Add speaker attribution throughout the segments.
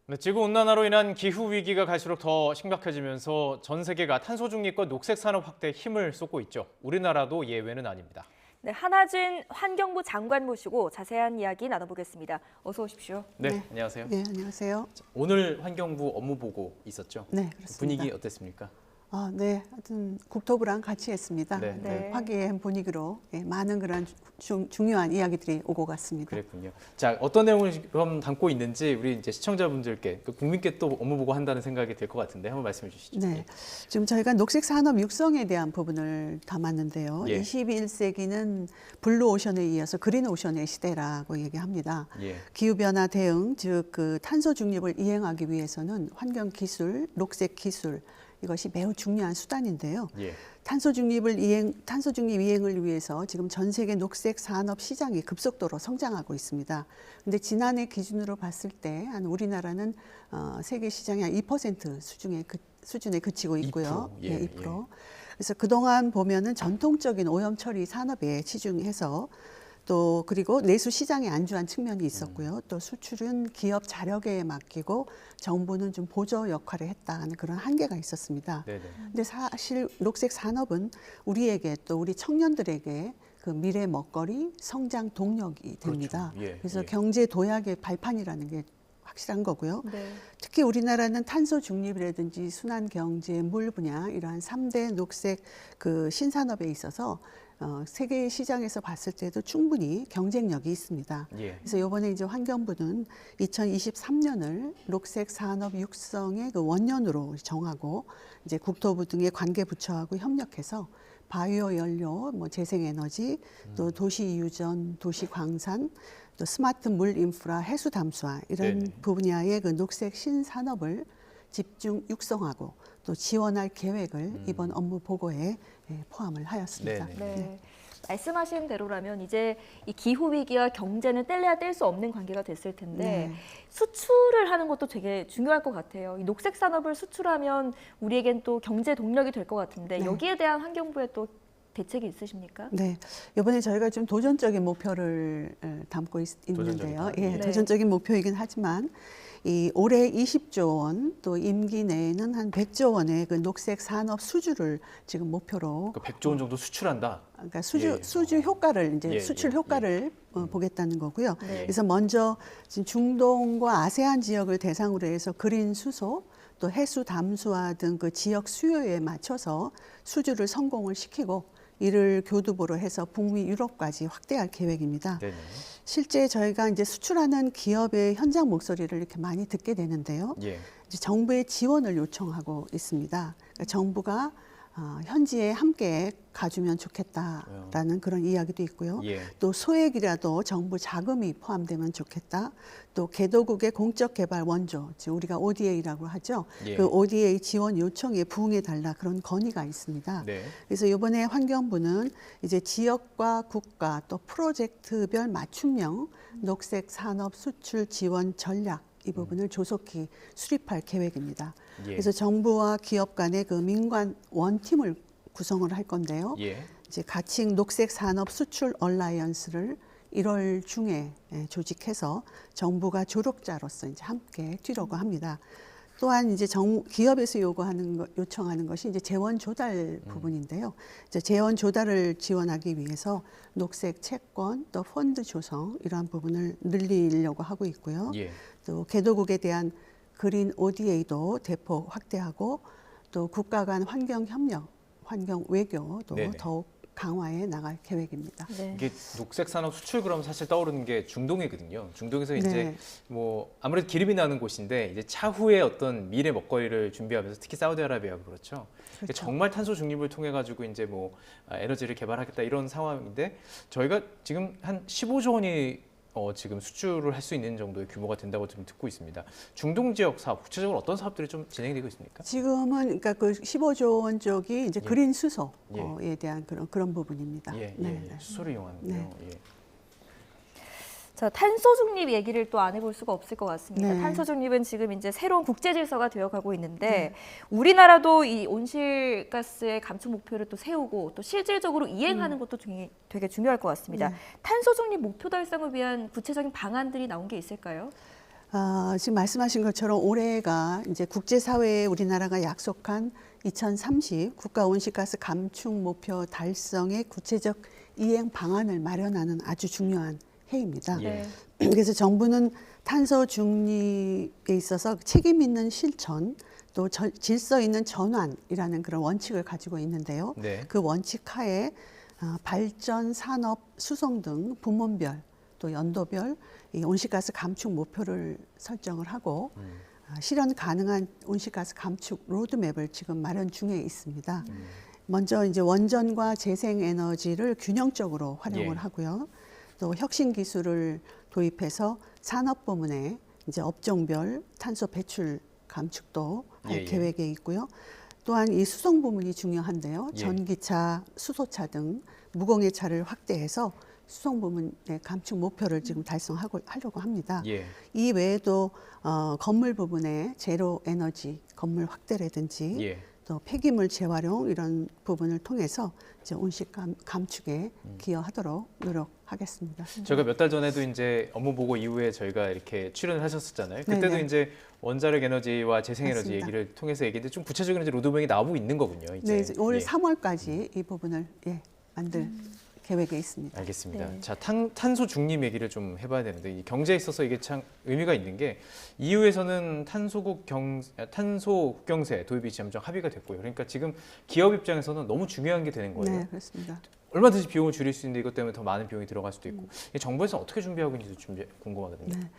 Speaker 1: 네, 지구온난화로 인한 기후위기가 갈수록 더 심각해지면서 전 세계가 탄소 중립과 녹색 산업 확대에 힘을 쏟고 있죠. 우리나라도 예외는 아닙니다.
Speaker 2: 네, 한하진 환경부 장관 모시고 자세한 이야기 나눠보겠습니다. 어서 오십시오.
Speaker 1: 네, 안녕하세요.
Speaker 3: 네, 안녕하세요.
Speaker 1: 오늘 환경부 업무 보고 있었죠?
Speaker 3: 네, 그렇습니다.
Speaker 1: 분위기 어땠습니까?
Speaker 3: 네, 하여튼 국토부랑 같이 했습니다.
Speaker 1: 네,
Speaker 2: 네.
Speaker 3: 화기애애한 분위기로 많은 그런 중요한 이야기들이 오고 갔습니다.
Speaker 1: 그랬군요. 자, 어떤 내용을 그럼 담고 있는지 우리 이제 시청자분들께, 국민께 또 업무 보고 한다는 생각이 들 것 같은데 한번 말씀해 주시죠.
Speaker 3: 네, 지금 저희가 녹색 산업 육성에 대한 부분을 담았는데요.
Speaker 1: 예.
Speaker 3: 21세기는 블루 오션에 이어서 그린 오션의 시대라고 얘기합니다.
Speaker 1: 예.
Speaker 3: 기후 변화 대응, 즉 그 탄소 중립을 이행하기 위해서는 환경 기술, 녹색 기술 이것이 매우 중요한 수단인데요.
Speaker 1: 예.
Speaker 3: 탄소 중립 이행을 위해서 지금 전 세계 녹색 산업 시장이 급속도로 성장하고 있습니다. 근데 지난해 기준으로 봤을 때 한 우리나라는 세계 시장의 한 2% 수준에 그치고 있고요.
Speaker 1: 2%, 예,
Speaker 3: 2%. 그래서 그동안 보면은 전통적인 오염 처리 산업에 치중해서 또 그리고 내수 시장에 안주한 측면이 있었고요. 또 수출은 기업 자력에 맡기고 정부는 좀 보조 역할을 했다는 그런 한계가 있었습니다.
Speaker 1: 네네.
Speaker 3: 근데 사실 녹색 산업은 우리에게 또 우리 청년들에게 그 미래 먹거리, 성장 동력이 됩니다.
Speaker 1: 그렇죠. 예,
Speaker 3: 그래서
Speaker 1: 예.
Speaker 3: 경제 도약의 발판이라는 게 확실한 거고요.
Speaker 2: 네.
Speaker 3: 특히 우리나라는 탄소 중립이라든지 순환 경제, 물 분야 이러한 3대 녹색 그 신산업에 있어서 세계 시장에서 봤을 때도 충분히 경쟁력이 있습니다.
Speaker 1: 예.
Speaker 3: 그래서 이번에 이제 환경부는 2023년을 녹색 산업 육성의 그 원년으로 정하고 이제 국토부 등의 관계 부처하고 협력해서 바이오 연료, 뭐 재생에너지, 또 도시 유전, 도시 광산, 또 스마트 물 인프라, 해수 담수화 이런
Speaker 1: 네네.
Speaker 3: 분야의 그 녹색 신산업을 집중 육성하고 또 지원할 계획을 이번 업무 보고에 포함을 하였습니다.
Speaker 1: 네네.
Speaker 2: 네. 말씀하신 대로라면 이제 이 기후 위기와 경제는 뗄래야 뗄 수 없는 관계가 됐을 텐데
Speaker 3: 네.
Speaker 2: 수출을 하는 것도 되게 중요할 것 같아요. 이 녹색 산업을 수출하면 우리에겐 또 경제 동력이 될 것 같은데
Speaker 3: 네.
Speaker 2: 여기에 대한 환경부의 또 대책이 있으십니까?
Speaker 3: 네, 이번에 저희가 좀 도전적인 목표를 담고 있는데요.
Speaker 1: 도전적이다.
Speaker 3: 예,
Speaker 2: 네.
Speaker 3: 도전적인 목표이긴 하지만 이 올해 20조 원, 또 임기 내에는 한 100조 원의 그 녹색 산업 수주를 지금 목표로
Speaker 1: 그러니까 100조 원 정도 수출한다.
Speaker 3: 그러니까
Speaker 1: 예.
Speaker 3: 수주 효과를 이제
Speaker 1: 예,
Speaker 3: 수출
Speaker 1: 예,
Speaker 3: 효과를 보겠다는 거고요.
Speaker 2: 네.
Speaker 3: 그래서 먼저 지금 중동과 아세안 지역을 대상으로 해서 그린 수소 또 해수 담수화 등 그 지역 수요에 맞춰서 수주를 성공을 시키고 이를 교두보로 해서 북미 유럽까지 확대할 계획입니다.
Speaker 1: 네네.
Speaker 3: 실제 저희가 이제 수출하는 기업의 현장 목소리를 이렇게 많이 듣게 되는데요.
Speaker 1: 예.
Speaker 3: 이제 정부의 지원을 요청하고 있습니다. 그러니까 정부가 현지에 함께 가주면 좋겠다라는 그런 이야기도 있고요.
Speaker 1: 예.
Speaker 3: 또 소액이라도 정부 자금이 포함되면 좋겠다. 또 개도국의 공적 개발 원조, 즉 우리가 ODA라고 하죠.
Speaker 1: 예.
Speaker 3: 그 ODA 지원 요청에 부응해 달라 그런 건의가 있습니다.
Speaker 1: 네.
Speaker 3: 그래서 이번에 환경부는 이제 지역과 국가 또 프로젝트별 맞춤형 녹색 산업 수출 지원 전략 이 부분을 조속히 수립할 계획입니다.
Speaker 1: 예.
Speaker 3: 그래서 정부와 기업 간의 그 민관 원팀을 구성을 할 건데요.
Speaker 1: 예.
Speaker 3: 이제 가칭 녹색 산업 수출 얼라이언스를 1월 중에 조직해서 정부가 조력자로서 이제 함께 뛰려고 합니다. 또한 이제 기업에서 요청하는 것이 이제 재원 조달 부분인데요. 이제 재원 조달을 지원하기 위해서 녹색 채권 또 펀드 조성 이러한 부분을 늘리려고 하고 있고요.
Speaker 1: 예.
Speaker 3: 또 개도국에 대한 그린 ODA도 대폭 확대하고 또 국가 간 환경 협력, 환경 외교도
Speaker 1: 네네.
Speaker 3: 더욱 강화해 나갈 계획입니다.
Speaker 2: 네.
Speaker 1: 이게 녹색 산업 수출 그러면 사실 떠오르는 게 중동이거든요. 중동에서 이제
Speaker 3: 네.
Speaker 1: 뭐 아무래도 기름이 나는 곳인데 이제 차후에 어떤 미래 먹거리를 준비하면서 특히 사우디아라비아가 그렇죠.
Speaker 3: 그렇죠.
Speaker 1: 정말 탄소 중립을 통해 가지고 이제 뭐 에너지를 개발하겠다 이런 상황인데 저희가 지금 한 15조 원이 지금 수출을 할 수 있는 정도의 규모가 된다고 좀 듣고 있습니다. 중동 지역 사업 구체적으로 어떤 사업들이 좀 진행되고 있습니까?
Speaker 3: 지금은 그러니까 그 15조 원 쪽이 이제
Speaker 1: 예.
Speaker 3: 그린 수소에
Speaker 1: 예.
Speaker 3: 대한 그런 부분입니다.
Speaker 1: 예,
Speaker 3: 네,
Speaker 1: 예,
Speaker 3: 네.
Speaker 1: 수소를 이용하는데요. 예.
Speaker 2: 자, 탄소 중립 얘기를 또 안 해볼 수가 없을 것 같습니다.
Speaker 3: 네.
Speaker 2: 탄소 중립은 지금 이제 새로운 국제 질서가 되어가고 있는데 우리나라도 이 온실가스의 감축 목표를 또 세우고 또 실질적으로 이행하는 것도 되게 중요할 것 같습니다. 탄소 중립 목표 달성을 위한 구체적인 방안들이 나온 게 있을까요?
Speaker 3: 지금 말씀하신 것처럼 올해가 이제 국제사회에 우리나라가 약속한 2030 국가 온실가스 감축 목표 달성의 구체적 이행 방안을 마련하는 아주 중요한 해입니다.
Speaker 1: 예.
Speaker 3: 그래서 정부는 탄소 중립에 있어서 책임 있는 실천, 또 질서 있는 전환이라는 그런 원칙을 가지고 있는데요.
Speaker 1: 네.
Speaker 3: 그 원칙 하에 발전, 산업, 수송 등 부문별 또 연도별 이 온실가스 감축 목표를 설정을 하고 실현 가능한 온실가스 감축 로드맵을 지금 마련 중에 있습니다. 먼저 이제 원전과 재생에너지를 균형적으로 활용을
Speaker 1: 예.
Speaker 3: 하고요. 또 혁신 기술을 도입해서 산업 부문에 이제 업종별 탄소 배출 감축도 할
Speaker 1: 예, 예.
Speaker 3: 계획에 있고요. 또한 이 수송 부문이 중요한데요.
Speaker 1: 예.
Speaker 3: 전기차, 수소차 등 무공해 차를 확대해서 수송 부문의 감축 목표를 지금 하려고 합니다.
Speaker 1: 예.
Speaker 3: 이 외에도 건물 부분에 제로 에너지 건물 확대라든지
Speaker 1: 예.
Speaker 3: 또 폐기물 재활용 이런 부분을 통해서 이제 온실 감축에 기여하도록 노력하겠습니다.
Speaker 1: 저희가 몇 달 전에도 이제 업무 보고 이후에 저희가 이렇게 출연을 하셨었잖아요. 그때도
Speaker 3: 네네.
Speaker 1: 이제 원자력 에너지와 재생에너지
Speaker 3: 맞습니다.
Speaker 1: 얘기를 통해서 얘기했는데 좀 구체적인 이제 로드맵이 나오고 있는 거군요. 이제.
Speaker 3: 네, 이제 올
Speaker 1: 예.
Speaker 3: 3월까지 이 부분을 만들 계획에 있습니다.
Speaker 1: 알겠습니다.
Speaker 2: 네.
Speaker 1: 자, 탄소 중립 얘기를 좀 해봐야 되는데 이 경제에 있어서 이게 참 의미가 있는 게 EU에서는 탄소 국경세 도입이 잠정 합의가 됐고요. 그러니까 지금 기업 입장에서는 너무 중요한 게 되는 거예요.
Speaker 3: 네, 그렇습니다.
Speaker 1: 얼마든지 비용을 줄일 수 있는데 이것 때문에 더 많은 비용이 들어갈 수도 있고 이 정부에서 어떻게 준비하고 있는지 좀 궁금하거든요.
Speaker 3: 네.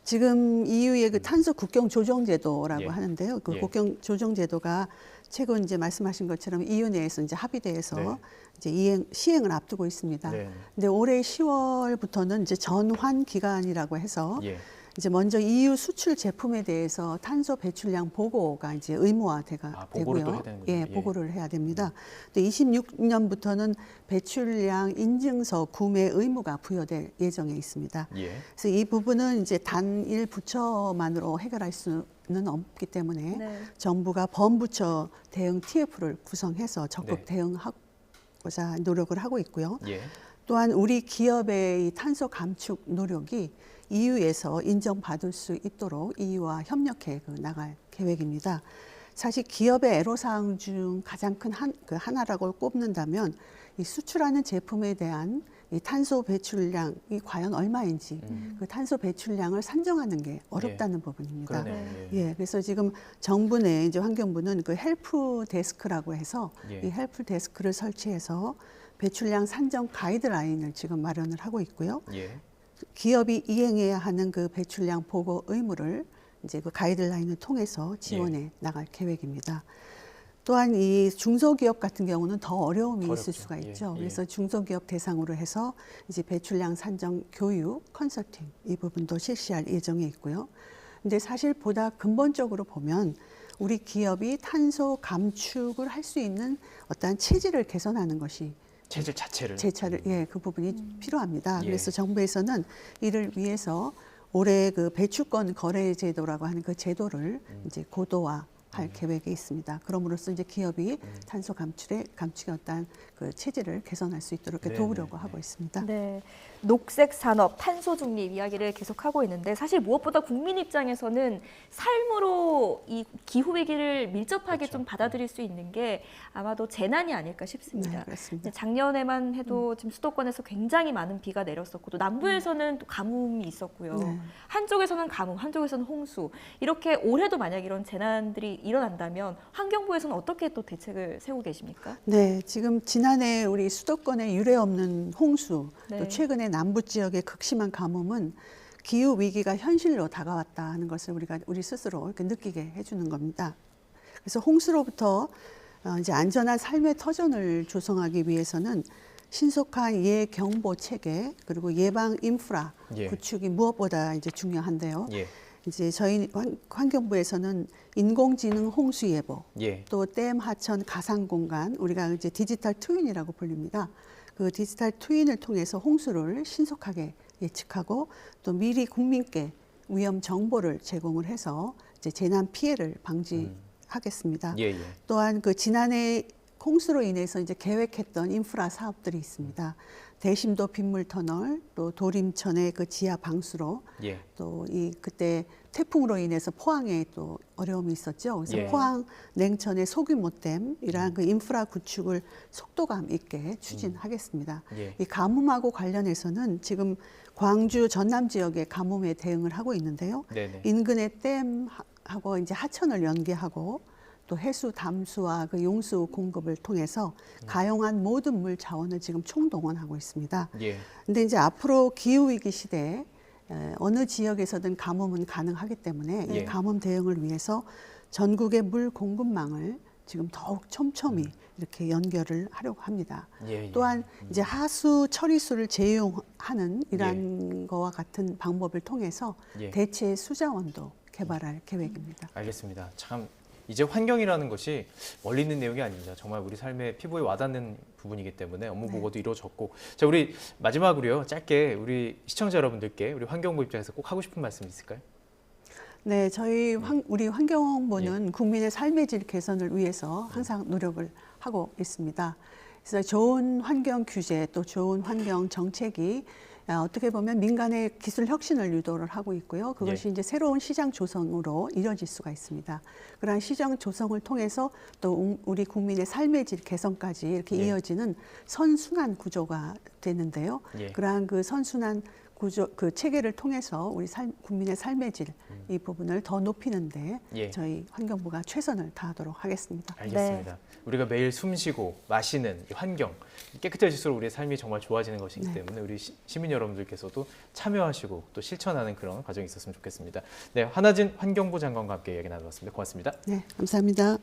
Speaker 3: 지금 EU의 그 탄소 국경 조정 제도라고
Speaker 1: 예.
Speaker 3: 하는데요. 그
Speaker 1: 예.
Speaker 3: 국경 조정 제도가 최근 이제 말씀하신 것처럼 EU 내에서 이제 합의돼서
Speaker 1: 네.
Speaker 3: 이제 시행을 앞두고 있습니다.
Speaker 1: 네.
Speaker 3: 근데 올해 10월부터는 이제 전환 기간이라고 해서
Speaker 1: 예.
Speaker 3: 이제 먼저 EU 수출 제품에 대해서 탄소 배출량 보고가 이제 의무화가
Speaker 1: 보고를 또
Speaker 3: 되고요.
Speaker 1: 해야 되는군요.
Speaker 3: 예,
Speaker 1: 예.
Speaker 3: 보고를 해야 됩니다. 또 26년부터는 배출량 인증서 구매 의무가 부여될 예정에 있습니다.
Speaker 1: 예.
Speaker 3: 그래서 이 부분은 이제 단일 부처만으로 해결할 수는 없기 때문에
Speaker 2: 네.
Speaker 3: 정부가 범부처 대응 TF를 구성해서 적극
Speaker 1: 네.
Speaker 3: 대응하고자 노력을 하고 있고요.
Speaker 1: 예.
Speaker 3: 또한 우리 기업의 이 탄소 감축 노력이 EU에서 인정받을 수 있도록 EU와 협력해 나갈 계획입니다. 사실 기업의 애로사항 중 가장 큰 하나라고 꼽는다면 이 수출하는 제품에 대한 이 탄소 배출량이 과연 얼마인지 그 탄소 배출량을 산정하는 게 어렵다는 부분입니다.
Speaker 1: 그러네요.
Speaker 3: 예, 그래서 지금 정부 내 이제 환경부는 그 헬프 데스크라고 해서
Speaker 1: 예.
Speaker 3: 이 헬프 데스크를 설치해서 배출량 산정 가이드라인을 지금 마련을 하고 있고요.
Speaker 1: 예.
Speaker 3: 기업이 이행해야 하는 그 배출량 보고 의무를 이제 그 가이드라인을 통해서 지원해 나갈 계획입니다. 또한 이 중소기업 같은 경우는 더 어려움이
Speaker 1: 어렵죠.
Speaker 3: 있을 수가 있죠.
Speaker 1: 예, 예.
Speaker 3: 그래서 중소기업 대상으로 해서 이제 배출량 산정 교육, 컨설팅 이 부분도 실시할 예정에 있고요. 근데 사실 보다 근본적으로 보면 우리 기업이 탄소 감축을 할 수 있는 어떠한 체질을 개선하는 것이
Speaker 1: 체질 자체를.
Speaker 3: 그 부분이 필요합니다.
Speaker 1: 예.
Speaker 3: 그래서 정부에서는 이를 위해서 올해 그 배출권 거래 제도라고 하는 그 제도를 이제 고도화할 계획에 있습니다. 그럼으로써 이제 기업이 탄소 감축의 어떤 그 체질을 개선할 수 있도록 이렇게
Speaker 1: 네,
Speaker 3: 도우려고
Speaker 1: 네,
Speaker 3: 하고 있습니다.
Speaker 2: 네, 녹색 산업, 탄소 중립 이야기를 계속하고 있는데 사실 무엇보다 국민 입장에서는 삶으로 이 기후 위기를 밀접하게
Speaker 1: 그렇죠.
Speaker 2: 좀 받아들일 수 있는 게 아마도 재난이 아닐까 싶습니다.
Speaker 3: 네, 그렇습니다.
Speaker 2: 이제 작년에만 해도 지금 수도권에서 굉장히 많은 비가 내렸었고 또 남부에서는 또 가뭄이 있었고요.
Speaker 3: 네.
Speaker 2: 한쪽에서는 가뭄, 한쪽에서는 홍수. 이렇게 올해도 만약 이런 재난들이 일어난다면 환경부에서는 어떻게 또 대책을 세우고 계십니까?
Speaker 3: 네, 지금 지난해 우리 수도권에 유례 없는 홍수,
Speaker 2: 네.
Speaker 3: 또 최근에 남부 지역의 극심한 가뭄은 기후 위기가 현실로 다가왔다 하는 것을 우리 스스로 이렇게 느끼게 해주는 겁니다. 그래서 홍수로부터 이제 안전한 삶의 터전을 조성하기 위해서는 신속한 예경보 체계 그리고 예방 인프라
Speaker 1: 예.
Speaker 3: 구축이 무엇보다 이제 중요한데요.
Speaker 1: 예.
Speaker 3: 이제 저희 환경부에서는 인공지능 홍수 예보,
Speaker 1: 예.
Speaker 3: 또 댐 하천 가상 공간, 우리가 이제 디지털 트윈이라고 불립니다. 그 디지털 트윈을 통해서 홍수를 신속하게 예측하고 또 미리 국민께 위험 정보를 제공을 해서 이제 재난 피해를 방지하겠습니다.
Speaker 1: 예. 예.
Speaker 3: 또한 그 지난해 홍수로 인해서 이제 계획했던 인프라 사업들이 있습니다. 대심도 빗물 터널, 또 도림천의 그 지하 방수로,
Speaker 1: 예.
Speaker 3: 또 이 그때 태풍으로 인해서 포항에 또 어려움이 있었죠. 그래서
Speaker 1: 예.
Speaker 3: 포항 냉천의 소규모댐이라는 그 인프라 구축을 속도감 있게 추진하겠습니다.
Speaker 1: 예.
Speaker 3: 이 가뭄하고 관련해서는 지금 광주 전남 지역의 가뭄에 대응을 하고 있는데요.
Speaker 1: 네네.
Speaker 3: 인근의 댐하고 이제 하천을 연계하고 또 해수 담수와 그 용수 공급을 통해서 가용한 모든 물 자원을 지금 총동원하고 있습니다.
Speaker 1: 예.
Speaker 3: 근데 이제 앞으로 기후 위기 시대에 어느 지역에서든 가뭄은 가능하기 때문에
Speaker 1: 예.
Speaker 3: 이 가뭄 대응을 위해서 전국의 물 공급망을 지금 더욱 촘촘히 이렇게 연결을 하려고 합니다.
Speaker 1: 예. 예.
Speaker 3: 또한 이제 하수 처리수를 재이용하는 이러한 거와 같은 방법을 통해서
Speaker 1: 예.
Speaker 3: 대체 수자원도 개발할 계획입니다.
Speaker 1: 알겠습니다. 참 이제 환경이라는 것이 멀리 있는 내용이 아닙니다. 정말 우리 삶의 피부에 와닿는 부분이기 때문에 업무
Speaker 3: 네.
Speaker 1: 보고도 이루어졌고, 자 우리 마지막으로요 짧게 우리 시청자 여러분들께 우리 환경부 입장에서 꼭 하고 싶은 말씀 있을까요?
Speaker 3: 네, 저희 우리 환경부는 국민의 삶의 질 개선을 위해서 항상 노력을 하고 있습니다. 그래서 좋은 환경 규제 또 좋은 환경 정책이 어떻게 보면 민간의 기술 혁신을 유도를 하고 있고요. 그것이 이제 새로운 시장 조성으로 이뤄질 수가 있습니다. 그러한 시장 조성을 통해서 또 우리 국민의 삶의 질 개선까지 이렇게
Speaker 1: 예.
Speaker 3: 이어지는 선순환 구조가 되는데요.
Speaker 1: 예.
Speaker 3: 그러한 그 선순환 구조 그 체계를 통해서 우리 국민의 삶의 질 이 부분을 더 높이는데
Speaker 1: 예.
Speaker 3: 저희 환경부가 최선을 다하도록 하겠습니다.
Speaker 1: 알겠습니다. 우리가 매일 숨쉬고 마시는 이 환경 깨끗해질수록 우리의 삶이 정말 좋아지는 것이기
Speaker 3: 네.
Speaker 1: 때문에 우리 시민 여러분들께서도 참여하시고 또 실천하는 그런 과정이 있었으면 좋겠습니다. 네, 한하진 환경부 장관과 함께 이야기 나눠봤습니다. 고맙습니다.
Speaker 3: 네, 감사합니다.